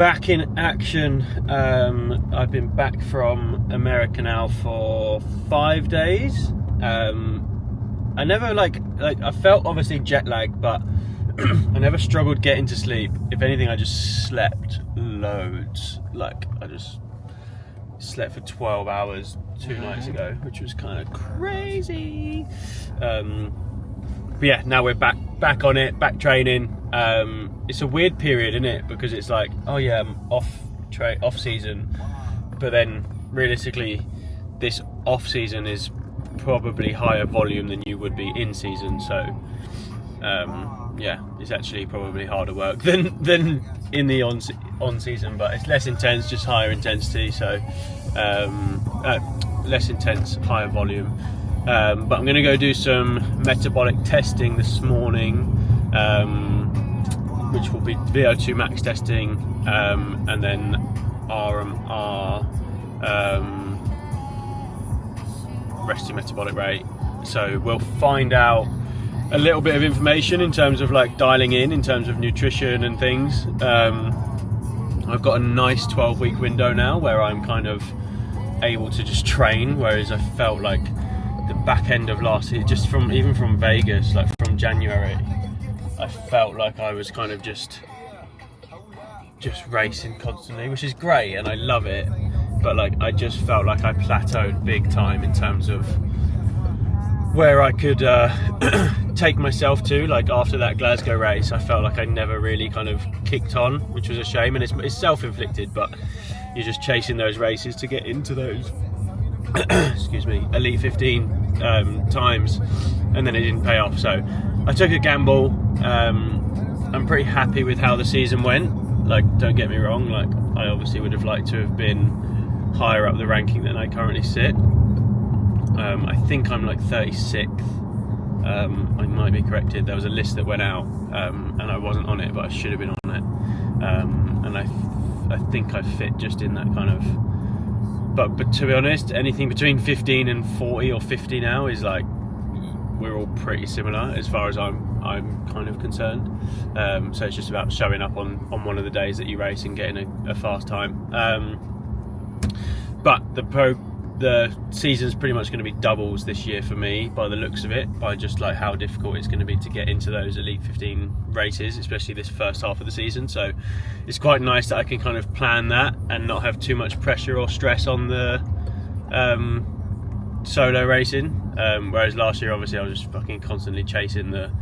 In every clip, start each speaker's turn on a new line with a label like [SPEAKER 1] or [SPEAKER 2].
[SPEAKER 1] Back in action. I've been back from America now for 5 days. I never I felt obviously jet lag, but I never struggled getting to sleep. If anything, I just slept loads. Like I just slept for 12 hours 2 nights ago, which was kind of crazy. But yeah, now we're back on it, back training. It's a weird period, isn't it? Because it's like, oh yeah, I'm off season, but then realistically, this off season is probably higher volume than you would be in season. So yeah, it's actually probably harder work than in the on season, but it's less intense, just higher intensity. So less intense, higher volume. But I'm going to go do some metabolic testing this morning, which will be VO2 max testing, and then RMR, resting metabolic rate. So we'll find out a little bit of information in terms of like dialing in terms of nutrition and things. I've got a nice 12-week window now where I'm kind of able to just train, whereas I felt like the back end of last year, just even from Vegas, like from January, I felt like I was kind of just racing constantly, which is great and I love it, but like I just felt like I plateaued big time in terms of where I could take myself to. Like after that Glasgow race, I felt like I never really kind of kicked on, which was a shame, and it's self-inflicted, but you're just chasing those races to get into those excuse me, Elite 15 times, and then it didn't pay off. So I took a gamble. I'm pretty happy with how the season went. Like, don't get me wrong, like I obviously would have liked to have been higher up the ranking than I currently sit. I think I'm like 36th. I might be corrected. There was a list that went out, and I wasn't on it, but I should have been on it. And I think I fit just in that kind of. But to be honest, anything between 15 and 40 or 50 now is like, we're all pretty similar as far as I'm kind of concerned. So it's just about showing up on one of the days that you race and getting a fast time. But the season's pretty much going to be doubles this year for me, by the looks of it, by just like how difficult it's going to be to get into those Elite 15 races, especially this first half of the season. So it's quite nice that I can kind of plan that and not have too much pressure or stress on the solo racing. Whereas last year, obviously, I was just fucking constantly chasing the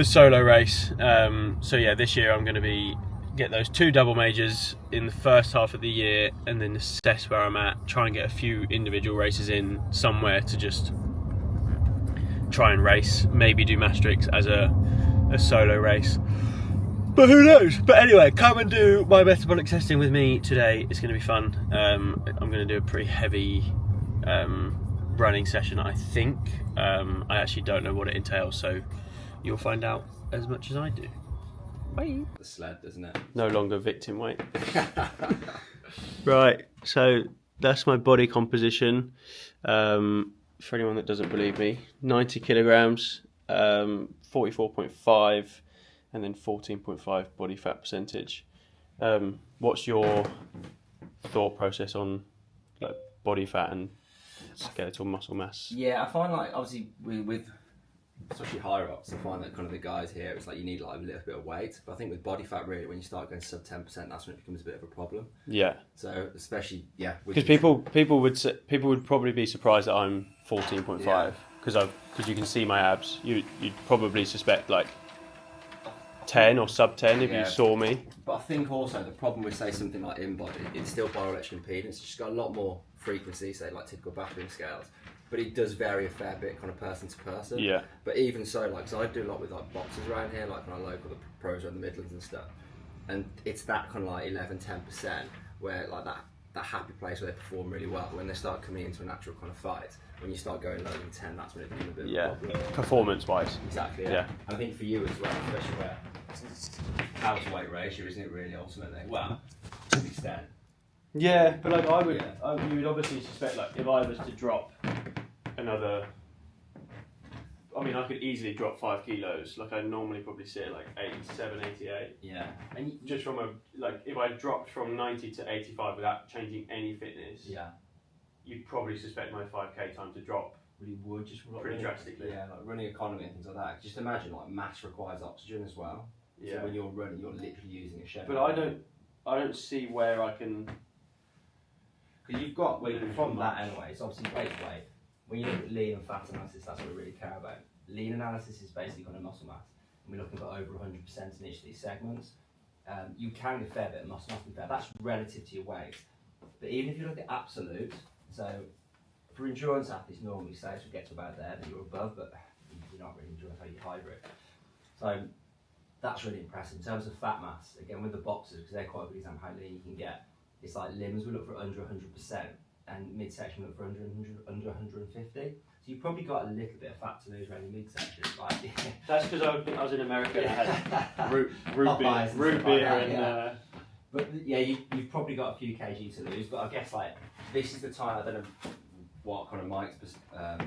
[SPEAKER 1] solo race. So yeah, this year I'm going to get those 2 double majors in the first half of the year, and then assess where I'm at, try and get a few individual races in somewhere to just try and race, maybe do Maastricht as a solo race, but who knows. But anyway, come and do my metabolic testing with me today. It's going to be fun. I'm going to do a pretty heavy running session, I think. I actually don't know what it entails, so you'll find out as much as I do. Bye.
[SPEAKER 2] The sled, doesn't it?
[SPEAKER 1] No longer victim weight. Right, so that's my body composition. For anyone that doesn't believe me, 90 kilograms, 44.5, and then 14.5 body fat percentage. What's your thought process on like body fat and skeletal muscle mass?
[SPEAKER 2] Yeah, I find like obviously with especially higher ups, I find that kind of the guys here, it's like you need like a little bit of weight. But I think with body fat, really, when you start going sub 10%, that's when it becomes a bit of a problem.
[SPEAKER 1] Yeah.
[SPEAKER 2] So especially
[SPEAKER 1] because people would probably be surprised that I'm 14.5 because you can see my abs. You'd probably suspect like 10 or sub 10 if you saw me.
[SPEAKER 2] But I think also the problem with say something like in-body, it's still bioelectric impedance. It's just got a lot more frequency, say like typical battering scales. But it does vary a fair bit, kind of person to person. Yeah. But even so, like, so I do a lot with like boxers around here, like kind of local, the pros around the Midlands and stuff. And it's that kind of like 11-10% where like that happy place where they perform really well. When they start coming into a natural kind of fight, when you start going lower than 10, that's when it becomes a bit of a problem.
[SPEAKER 1] Performance-wise.
[SPEAKER 2] Exactly. Yeah. And I think for you as well, especially where power-to-weight ratio, isn't it really ultimately? Well, to an extent.
[SPEAKER 1] Yeah, but like you would obviously suspect like if I was to drop another I mean, I could easily drop 5 kilos. Like I normally probably sit at like 87, 88.
[SPEAKER 2] Yeah. And
[SPEAKER 1] just from if I dropped from 90 to 85 without changing any fitness,
[SPEAKER 2] yeah,
[SPEAKER 1] you'd probably suspect my 5k time to drop.
[SPEAKER 2] Really would just
[SPEAKER 1] pretty drastically.
[SPEAKER 2] Yeah, like running economy and things like that. Just imagine like mass requires oxygen as well.
[SPEAKER 1] Yeah.
[SPEAKER 2] So when you're running, you're literally using a shed.
[SPEAKER 1] But I don't see where I can.
[SPEAKER 2] Because you've got from that anyway. It's obviously base weight. When you look at lean and fat analysis, that's what we really care about. Lean analysis is basically kind of muscle mass, and we're looking for over 100% in each of these segments. You can get a fair bit of muscle mass, that's relative to your weight. But even if you look at absolute, so for endurance athletes, normally say we get to about there, that you're above, but you're not really endurance, you're hybrid. So that's really impressive. In terms of fat mass, again with the boxers, because they're quite a good example of how lean you can get. It's like limbs we look for under 100%, and midsection we look for under 150. So you've probably got a little bit of fat to lose around your midsection.
[SPEAKER 1] That's because I was in America and I had root beer and.
[SPEAKER 2] But yeah, you've probably got a few kg to lose. But I guess like this is the time. I don't know what kind of Mike's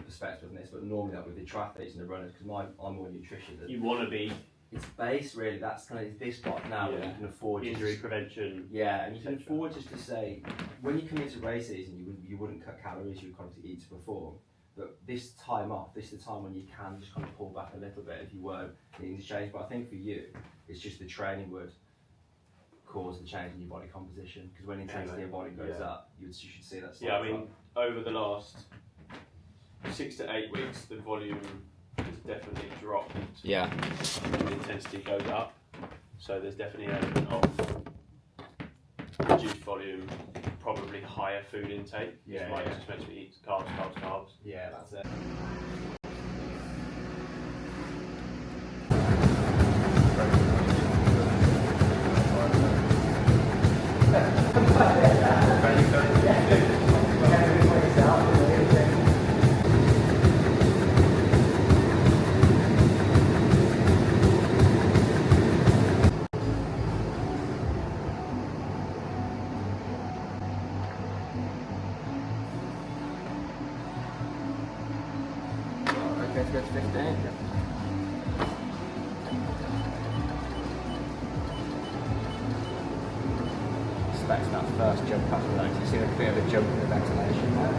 [SPEAKER 2] perspective on this, but normally like with the triathletes and the runners, because I'm more nutritious.
[SPEAKER 1] You want to be.
[SPEAKER 2] It's base really. That's kind of this spot now where you can afford
[SPEAKER 1] injury prevention.
[SPEAKER 2] Yeah, and you can afford just to say when you come into race season, you wouldn't cut calories. You would kind of eat to perform. But this time off, this is the time when you can just kind of pull back a little bit if you weren't needing to change. But I think for you, it's just the training would cause the change in your body composition, because when the intensity of body goes up, you should see that.
[SPEAKER 1] Yeah, I mean, over the last 6 to 8 weeks, the volume has definitely dropped.
[SPEAKER 2] Yeah.
[SPEAKER 1] And the intensity goes up. So there's definitely an element of reduced volume, probably higher food intake.
[SPEAKER 2] Yeah.
[SPEAKER 1] Like just meant to eat carbs.
[SPEAKER 2] Yeah, that's it. Let's go to 15. Expect that first jump up the legs. You see a bit of a jump in the ventilation there.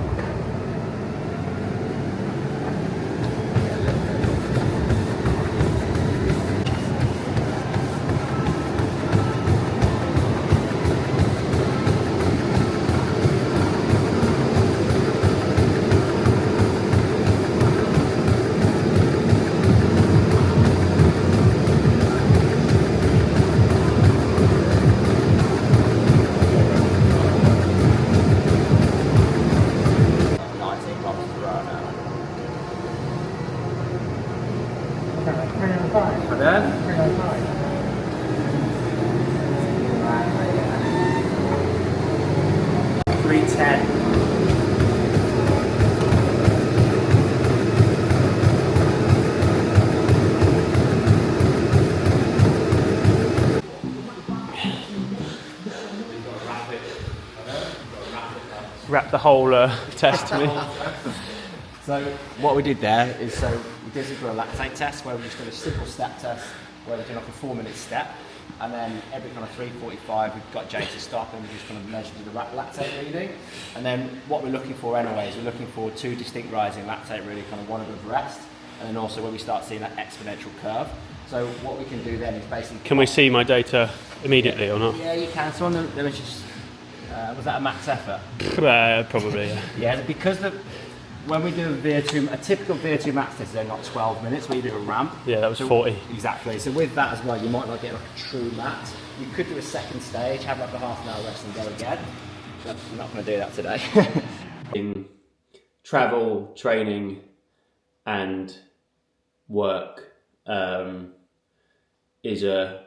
[SPEAKER 2] And then 310.
[SPEAKER 1] Wrap the whole test to me.
[SPEAKER 2] So what we did there is, we did a lactate test where we just did a simple step test where we did like a 4-minute step, and then every kind of 3:45 we've got Jay to stop and we just kind of measured the lactate reading. And then what we're looking for anyway is we're looking for 2 distinct rises in lactate, really kind of one above rest, and then also when we start seeing that exponential curve. So what we can do then is basically...
[SPEAKER 1] Can we see my data immediately or not?
[SPEAKER 2] Yeah, you can. So on the, there was just, was that a max effort?
[SPEAKER 1] Probably, yeah.
[SPEAKER 2] Yeah, because when we do a typical VO2 max test, they're not 12 minutes, we do a ramp.
[SPEAKER 1] Yeah, that was 40.
[SPEAKER 2] Exactly. So with that as well, you might not get like a true max. You could do a second stage, have like a half an hour rest and go again. But we're not going to do that today.
[SPEAKER 1] In travel, training and work is a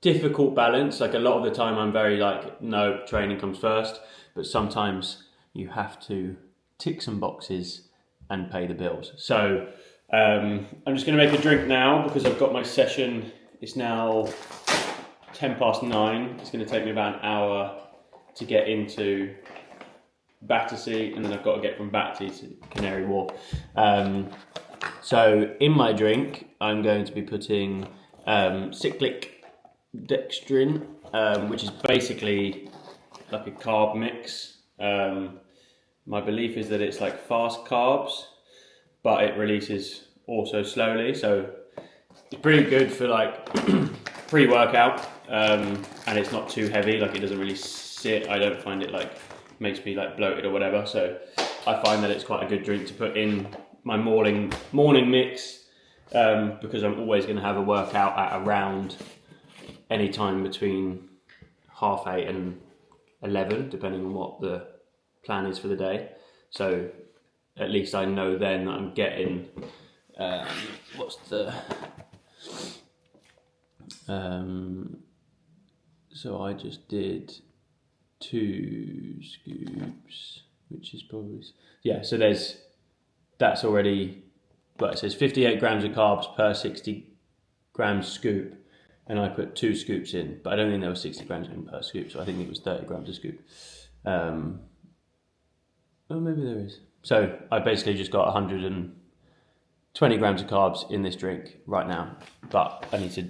[SPEAKER 1] difficult balance. Like a lot of the time I'm very like, no, training comes first, but sometimes you have to tick some boxes and pay the bills. So I'm just going to make a drink now because I've got my session. It's now 9:10. It's going to take me about an hour to get into Battersea, and then I've got to get from Battersea to Canary Wharf. So in my drink, I'm going to be putting cyclic dextrin, which is basically like a carb mix. My belief is that it's like fast carbs, but it releases also slowly. So it's pretty good for like pre-workout, and it's not too heavy. Like it doesn't really sit. I don't find it like makes me like bloated or whatever. So I find that it's quite a good drink to put in my morning mix, because I'm always going to have a workout at around any time between 8:30 and 11, depending on what the plan is for the day. So at least I know then that I'm getting so I just did 2 scoops, which is probably, so that's already, but it says 58 grams of carbs per 60 grams scoop, and I put 2 scoops in, but I don't think there was 60 grams in per scoop, so I think it was 30 grams a scoop. Oh, maybe there is. So I basically just got 120 grams of carbs in this drink right now, but I need to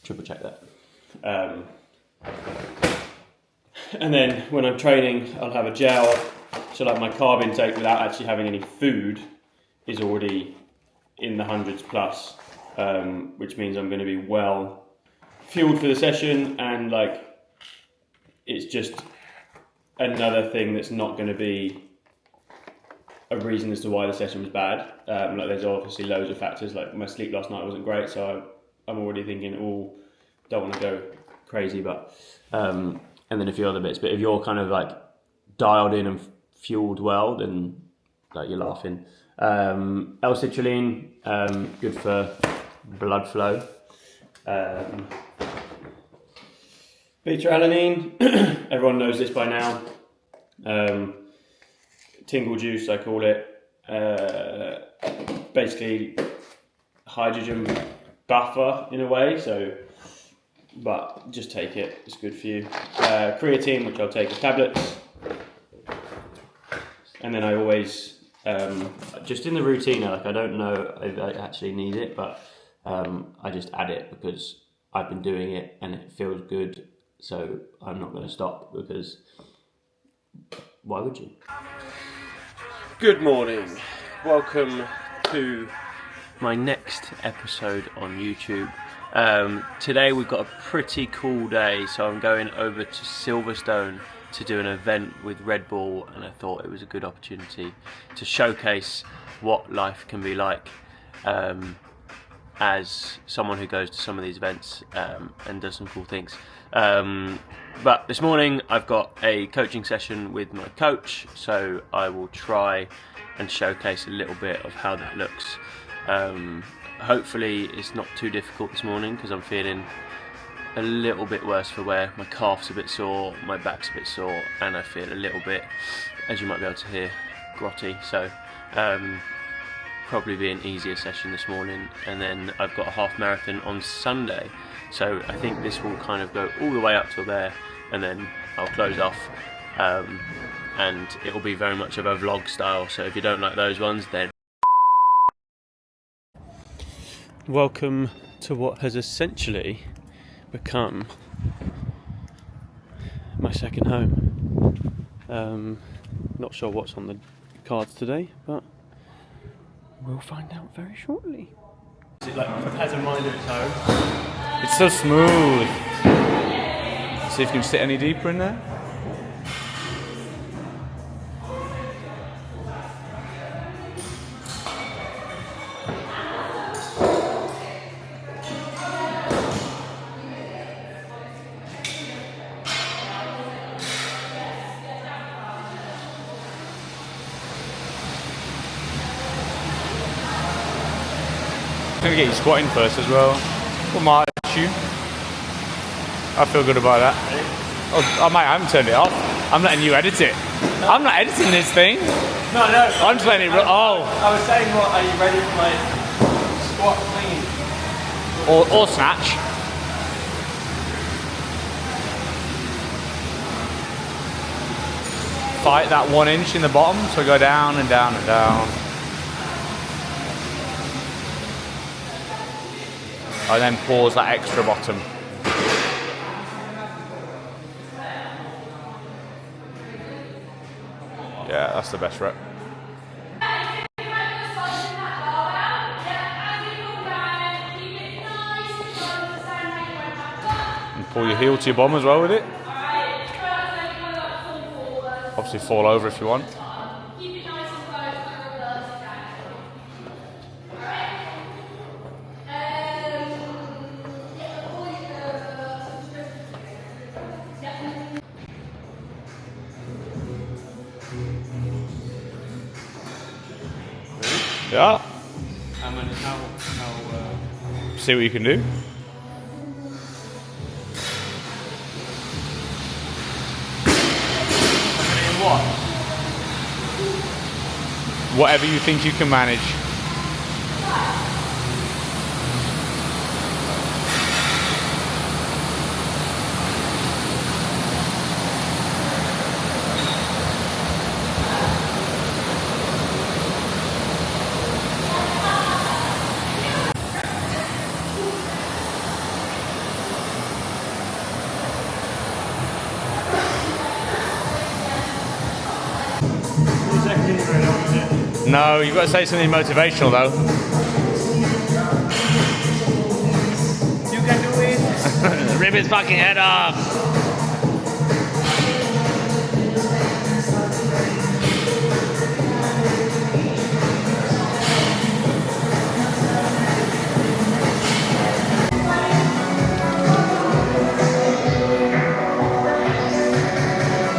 [SPEAKER 1] triple check that. And then when I'm training, I'll have a gel. So like my carb intake without actually having any food is already in the hundreds plus, which means I'm going to be well fueled for the session, and like it's just another thing that's not going to be a reason as to why the session was bad. Like there's obviously loads of factors, like my sleep last night wasn't great, so I'm already thinking, don't want to go crazy, but and then a few other bits. But if you're kind of like dialed in and fueled well, then like you're laughing. L-citrulline, good for blood flow. Beta-alanine, everyone knows this by now. Tingle juice, I call it. Basically hydrogen buffer in a way, but just take it, it's good for you. Creatine, which I'll take as tablets. And then I always, just in the routine, like I don't know if I actually need it, but I just add it because I've been doing it and it feels good, so I'm not going to stop, because why would you? Good morning, welcome to my next episode on YouTube. Today we've got a pretty cool day, so I'm going over to Silverstone to do an event with Red Bull, and I thought it was a good opportunity to showcase what life can be like as someone who goes to some of these events and does some cool things. But this morning I've got a coaching session with my coach, so I will try and showcase a little bit of how that looks. Hopefully it's not too difficult this morning, because I'm feeling a little bit worse for wear. My calf's a bit sore, my back's a bit sore, and I feel a little bit, as you might be able to hear, grotty. So probably be an easier session this morning, and then I've got a half marathon on Sunday, so I think this will kind of go all the way up till there, and then I'll close off, and it will be very much of a vlog style, so if you don't like those ones, then welcome to what has essentially become my second home. Not sure what's on the cards today, but we'll find out very shortly. It like has a mind of its own.
[SPEAKER 3] It's so smooth. See if you can sit any deeper in there. I'm going to get you squatting first as well. What my attitude? I feel good about that. Oh, I haven't turned it off. I'm letting you edit it. No. I'm not editing this thing.
[SPEAKER 1] No.
[SPEAKER 3] I'm just letting it run. Oh.
[SPEAKER 1] I was saying, what, are you ready for my squat clean?
[SPEAKER 3] Or snatch. Fight that 1 inch in the bottom, so go down and down and down. and then pause that extra bottom. Yeah, that's the best rep. And pull your heel to your bum as well with it. Obviously fall over if you want. Yeah.
[SPEAKER 1] And then how
[SPEAKER 3] See what you can do.
[SPEAKER 1] what?
[SPEAKER 3] Whatever you think you can manage. No, you've got to say something motivational though.
[SPEAKER 1] You can do it.
[SPEAKER 3] Rip his fucking head off.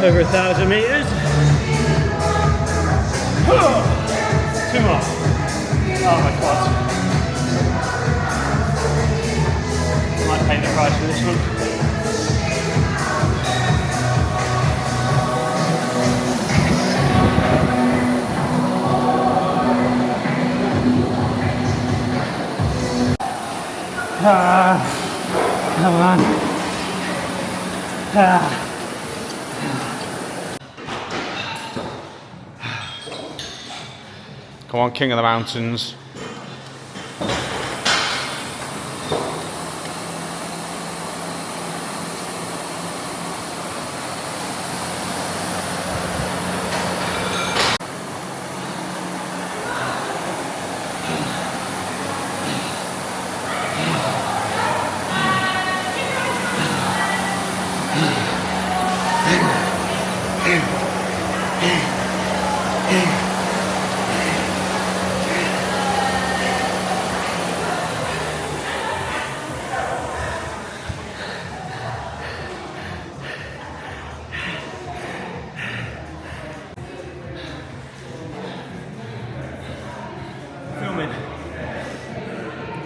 [SPEAKER 1] Over 1,000 meters. Two more. Oh my god. Might pay the price for this one. Come on.
[SPEAKER 3] Come on, King of the Mountains.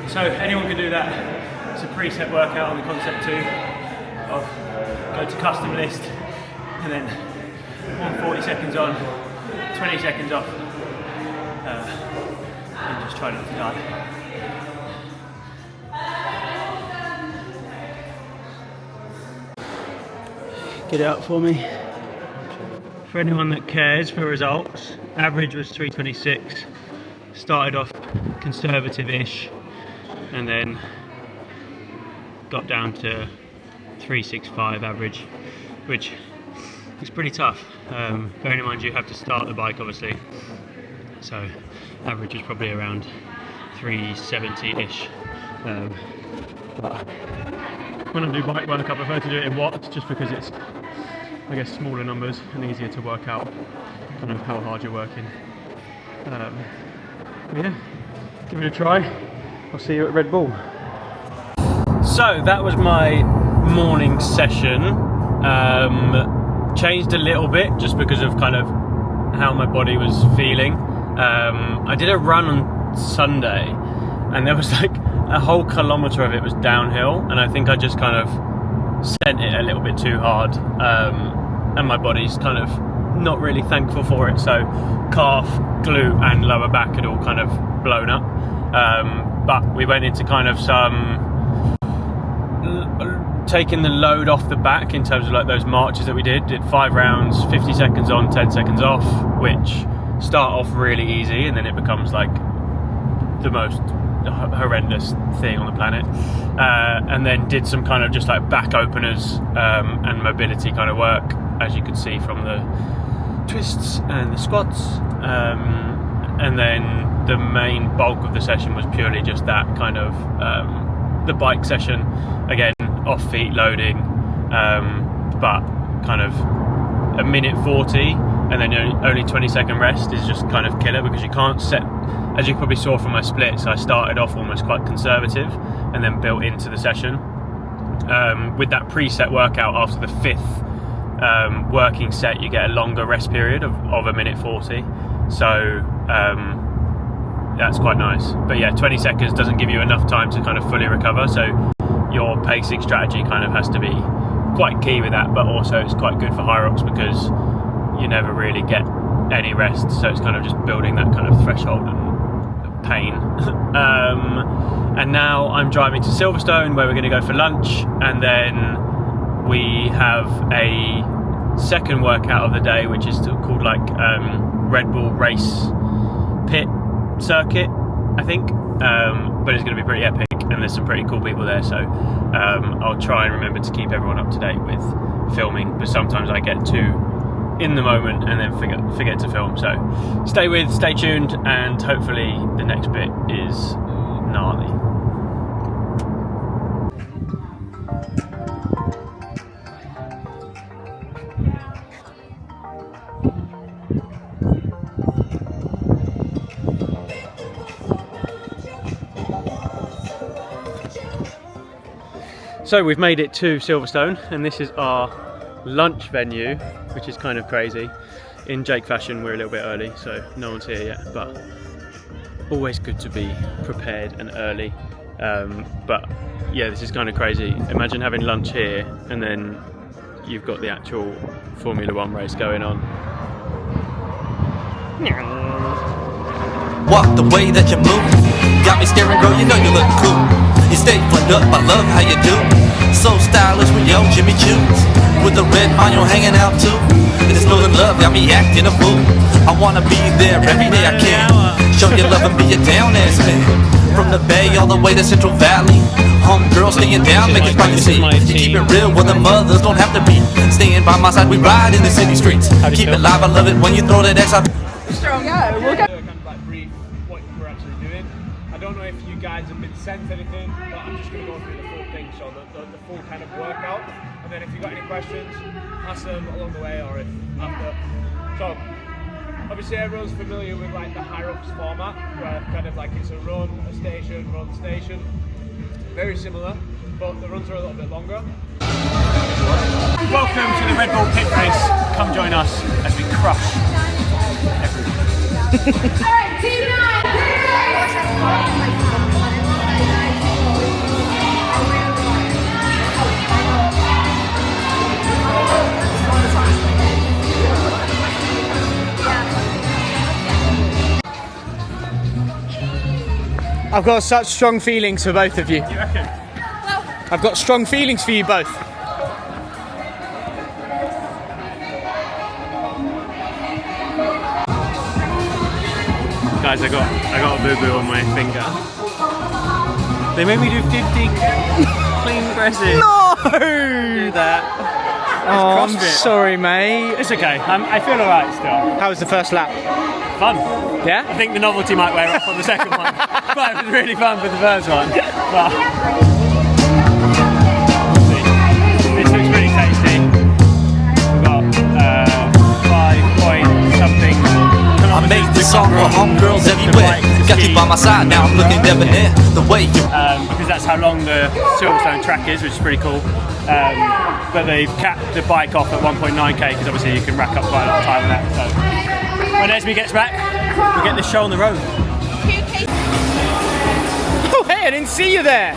[SPEAKER 1] So anyone can do that. It's a preset workout on the Concept 2 of go to custom list and then 140 seconds on, 20 seconds off, and just try not to die. Get it up for me. For anyone that cares for results, average was 326. Started off conservative-ish and then got down to 365 average, which is pretty tough. Bearing in mind you have to start the bike obviously, so average is probably around 370-ish. But when I do bike work I prefer to do it in watts just because it's, I guess, smaller numbers and easier to work out kind of how hard you're working. Yeah, give it a try. I'll see you at Red Bull. So that was my morning session. Changed a little bit just because of kind of how my body was feeling. I did a run on Sunday and there was like a whole kilometre of it was downhill, and I think I just kind of sent it a little bit too hard, and my body's kind of not really thankful for it, so calf, glute and lower back had all kind of blown up. But we went into kind of some taking the load off the back in terms of like those marches that we did 5 rounds, 50 seconds on, 10 seconds off, which start off really easy and then it becomes like the most horrendous thing on the planet. And then did some kind of just like back openers and mobility kind of work, as you could see from the twists and the squats. And then the main bulk of the session was purely just that kind of the bike session, again off feet loading, but kind of a minute 40 and then only 20-second rest is just kind of killer, because you can't set, as you probably saw from my splits, I started off almost quite conservative and then built into the session. With that preset workout, after the 5th working set, you get a longer rest period of a minute 40, so that's quite nice. But yeah, 20 seconds doesn't give you enough time to kind of fully recover, so your pacing strategy kind of has to be quite key with that. But also it's quite good for Hyrox because you never really get any rest, so it's kind of just building that kind of threshold and pain. And now I'm driving to Silverstone, where we're going to go for lunch, and then we have a second workout of the day, which is called like Red Bull race pit circuit, I think, but it's going to be pretty epic and there's some pretty cool people there, so I'll try and remember to keep everyone up to date with filming, but sometimes I get too in the moment and then forget to film. So stay tuned, and hopefully the next bit is gnarly. So we've made it to Silverstone, and this is our lunch venue, which is kind of crazy. In Jake fashion, we're a little bit early, so no one's here yet, but always good to be prepared and early. But yeah, this is kind of crazy. Imagine having lunch here and then you've got the actual Formula 1 race going on.
[SPEAKER 4] Walk the way that you move, got me staring, girl, you know you look cool. You stay flipped up, I love how you do. So stylish with your Jimmy Choo's, with the red on you hanging out too. This northern love got me acting a fool. I wanna be there every day I can, show you love and be a down ass man. From the Bay all the way to Central Valley, home girl staying down, make it privacy. You keep it real when the mothers don't have to be. Staying by my side, we ride in the city streets. Keep it live, I love it when you throw that X out.
[SPEAKER 5] Strong, yeah, we'll go.
[SPEAKER 1] Kind of like brief what we're actually doing. I don't know if you guys have been sent anything, but I'm just going to go through the full thing, so the full kind of workout. And then if you've got any questions, ask them along the way or if after. So obviously everyone's familiar with like the Hyrox format, where kind of like it's a run, station. Very similar, but the runs are a little bit longer. Welcome to the Red Bull pit race. Come join us as we crush everyone.
[SPEAKER 5] Alright, team 9!
[SPEAKER 6] I've got such strong feelings for both of you.
[SPEAKER 1] You reckon?
[SPEAKER 6] I've got strong feelings for you both.
[SPEAKER 1] Guys, I got a boo-boo on my finger. They made me do 50 clean presses.
[SPEAKER 6] No!
[SPEAKER 1] Do that.
[SPEAKER 6] Oh, I'm
[SPEAKER 1] CrossFit.
[SPEAKER 6] sorry, mate.
[SPEAKER 1] It's okay. I feel alright still.
[SPEAKER 6] How was the first lap?
[SPEAKER 1] Fun.
[SPEAKER 6] Yeah?
[SPEAKER 1] I think the novelty might wear off on the second one, but it was really fun for the first one. But we'll see. This looks really tasty. We've got 5 point something.
[SPEAKER 4] I make this song for homegirls everywhere. Got you by my side, now I'm looking debonair. The way you
[SPEAKER 1] because that's how long the Silverstone track is, which is pretty cool. But they've capped the bike off at 1.9k because obviously you can rack up quite a lot of time on that. So when Esme gets back, we'll get this show on the road.
[SPEAKER 6] Oh, hey, I didn't see you there.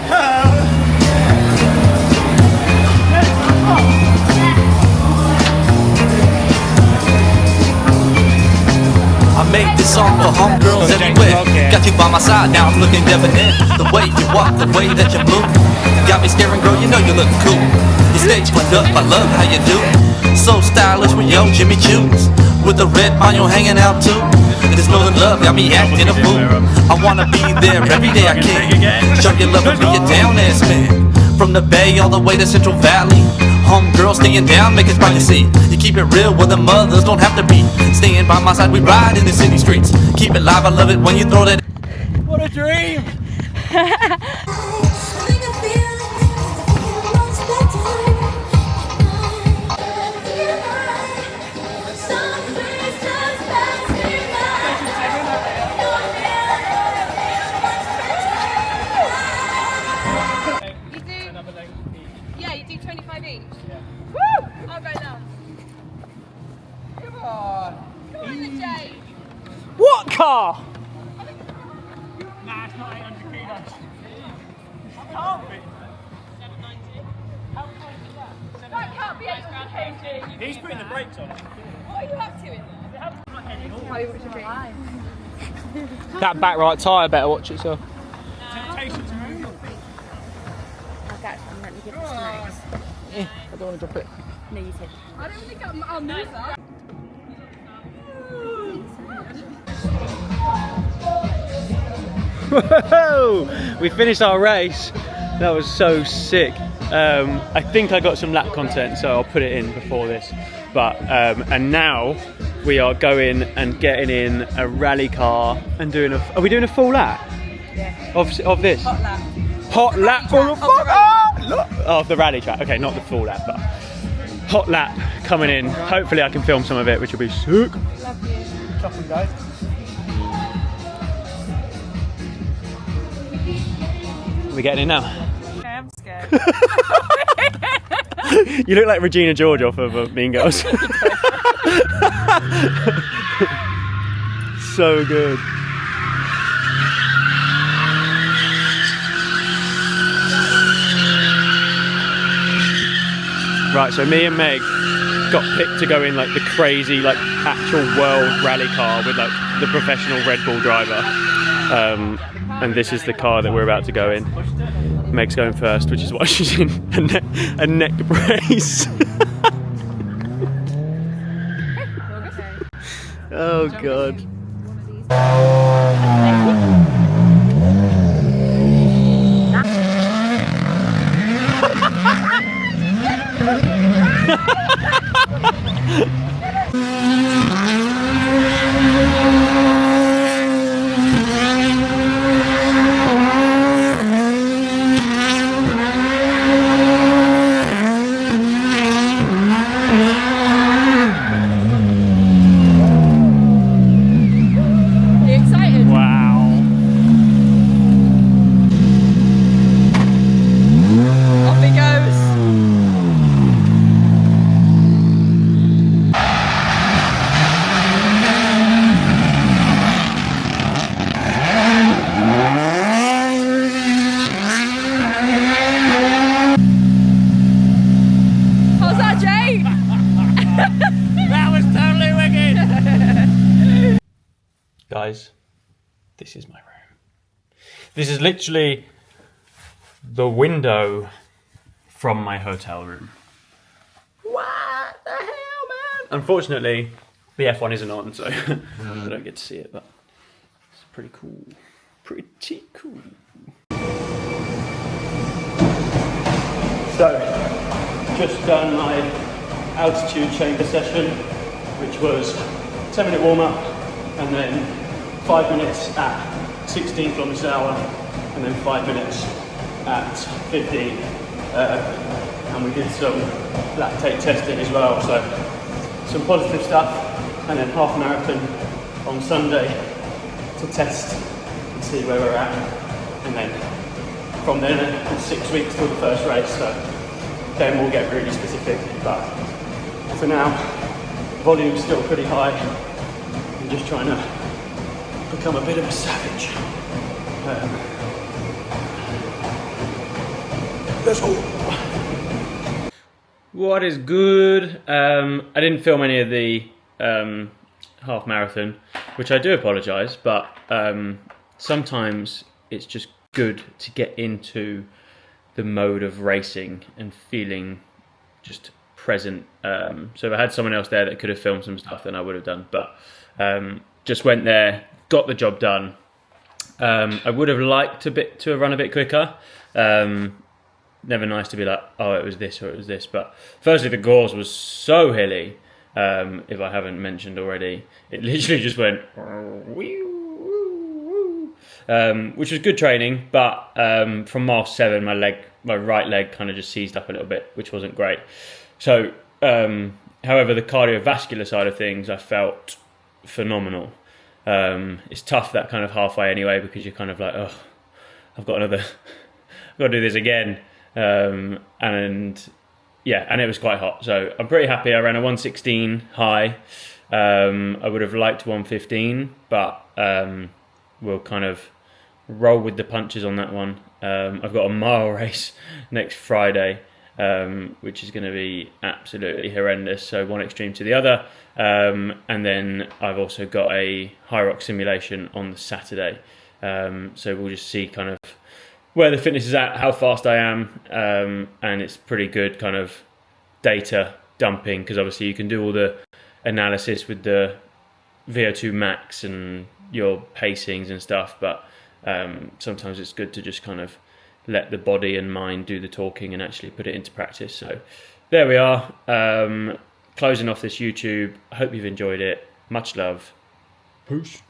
[SPEAKER 4] I made this song for homegirls everywhere. Got you by my side, now I'm looking debonair. The way you walk, the way that you move, got me staring, girl, you know you look cool. You stay flipped up, I love how you do. So stylish. stylish with yo Jimmy Choo's. With the red Mayo hanging out too. This northern love got me acting a fool. I wanna be there every day I can. Show your love and be a down ass man. From the Bay all the way to Central Valley. Home girl staying down, make us privacy. You keep it real where the mothers don't have to be. Staying by my side, we ride in the city streets. Keep it live, I love it when you throw that.
[SPEAKER 1] What a dream!
[SPEAKER 5] Yeah, you do 25 each. Yeah. Woo! I'll go down. Come on. Come on, then, Jay.
[SPEAKER 6] What car?
[SPEAKER 1] Nah, it's not 800 kilos.
[SPEAKER 6] Can't be.
[SPEAKER 5] That can't be 800 kg.
[SPEAKER 1] He's putting the brakes on.
[SPEAKER 5] What are you up to in there? Harry, what's your drink?
[SPEAKER 6] That back right tyre better watch itself.
[SPEAKER 1] Temptation to move.
[SPEAKER 5] Let me give this next.
[SPEAKER 6] I don't want to drop it.
[SPEAKER 5] No, you take it. I don't think I'll move that.
[SPEAKER 1] Whoa! We finished our race. That was so sick. I think I got some lap content, so I'll put it in before this. But and now we are going and getting in a rally car and doing a. Are we doing a full lap?
[SPEAKER 5] Yeah.
[SPEAKER 1] Of this?
[SPEAKER 5] Hot lap.
[SPEAKER 1] Hot lap for the fuck of the rally track. Okay, not the full lap, but hot lap coming in. Hopefully, I can film some of it, which will be sick.
[SPEAKER 5] Love you.
[SPEAKER 6] Chop and go.
[SPEAKER 1] Are we getting in now?
[SPEAKER 5] I am scared.
[SPEAKER 1] You look like Regina George off of Mean Girls. So good. Right, so me and Meg got picked to go in like the crazy, like actual world rally car with like the professional Red Bull driver. And this is the car that we're about to go in. Meg's going first, which is why she's in a neck brace. Oh God. Guys, this is my room. This is literally the window from my hotel room. What the hell, man? Unfortunately, the F1 isn't on, so I don't get to see it, but it's pretty cool. Pretty cool. So, just done my altitude chamber session, which was 10-minute warm-up, and then 5 minutes at 16 kilometers an hour, and then 5 minutes at 15. And we did some lactate testing as well, so some positive stuff, and then half marathon on Sunday to test and see where we're at. And then from then it's 6 weeks till the first race, so then we'll get really specific. But for now, volume's still pretty high. I'm just trying to become a bit of a savage. Let's go. What is good? I didn't film any of the half marathon, which I do apologise, but sometimes it's just good to get into the mode of racing and feeling just present. So if I had someone else there that could have filmed some stuff, then I would have done. But just went there, got the job done. I would have liked to have run a bit quicker. Never nice to be like, oh, it was this or it was this. But firstly, the course was so hilly. If I haven't mentioned already, it literally just went, which was good training. But from mile 7, my right leg kind of just seized up a little bit, which wasn't great. So, however, the cardiovascular side of things, I felt phenomenal. It's tough that kind of halfway anyway, because you're kind of like, oh, I've got to do this again. And it was quite hot. So I'm pretty happy. I ran a 116 high. I would have liked 115, but we'll kind of roll with the punches on that one. I've got a mile race next Friday, which is going to be absolutely horrendous. So one extreme to the other. And then I've also got a high rock simulation on the Saturday. So we'll just see kind of where the fitness is at, how fast I am, and it's pretty good kind of data dumping, because obviously you can do all the analysis with the VO2 max and your pacings and stuff, but sometimes it's good to just kind of let the body and mind do the talking and actually put it into practice. So there we are, closing off this YouTube. I hope you've enjoyed it. Much love. Peace.